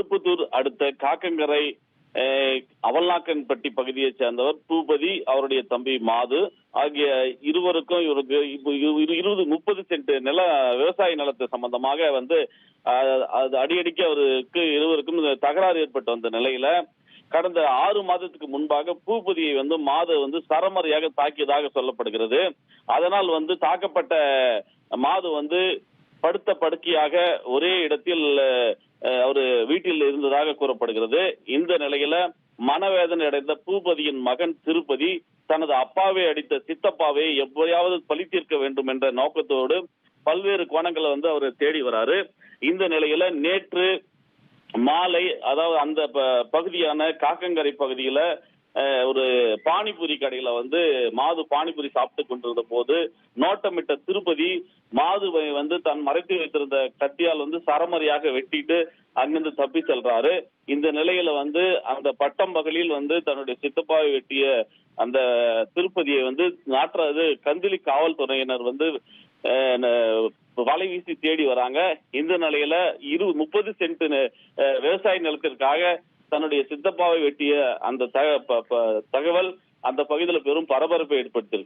திருப்பத்தூர் அடுத்த காக்கங்கரை அவல்நாக்கன்பட்டி பகுதியைச் சேர்ந்தவர் பூபதி, அவருடைய தம்பி மாது ஆகிய இருவருக்கும் இவருக்கு 20-30 சென்ட் நில விவசாய நிலத்து சம்பந்தமாக அது அடிக்கடிக்கு அவருக்கு இருவருக்கும் தகராறு ஏற்பட்டு வந்த நிலையில கடந்த 6 மாதத்துக்கு முன்பாக பூபதியை மாது சரமரியாக தாக்கியதாக சொல்லப்படுகிறது. அதனால் தாக்கப்பட்ட மாது படுத்த படுக்கையாக ஒரே இடத்தில் அவரு வீட்டில் இருந்ததாக கூறப்படுகிறது. இந்த நிலையில மனவேதனை அடைந்த பூபதியின் மகன் திருப்பதி தனது அப்பாவை அடித்த சித்தப்பாவை எப்படியாவது பழி தீர்க்க வேண்டும் என்ற நோக்கத்தோடு பல்வேறு கோணங்களை அவர் தேடி வராரு. இந்த நிலையில நேற்று மாலை, அதாவது அந்த பகுதியான காக்கங்கரை பகுதியில ஒரு பானிபூரி கடையில மாது பானிபூரி சாப்பிட்டு கொண்டிருந்த போது நோட்டமிட்ட திருப்பதி மாதுவை தன் மறைத்து வைத்திருந்த கத்தியால் சரமரியாக வெட்டிட்டு அங்கிருந்து தப்பி செல்றாரு. இந்த நிலையில அந்த பட்டம் பகலில் தன்னுடைய சித்தப்பாவை வெட்டிய அந்த திருப்பதியை நாற்றாது கந்திலி காவல்துறையினர் வலை வீசி தேடி வராங்க. இந்த நிலையில 30 சென்ட் விவசாய நிலத்திற்காக தன்னுடைய சித்தப்பாவை வெட்டிய அந்த தகவல் அந்த பகுதியில் பெரும் பரபரப்பை ஏற்படுத்தியிருக்கு.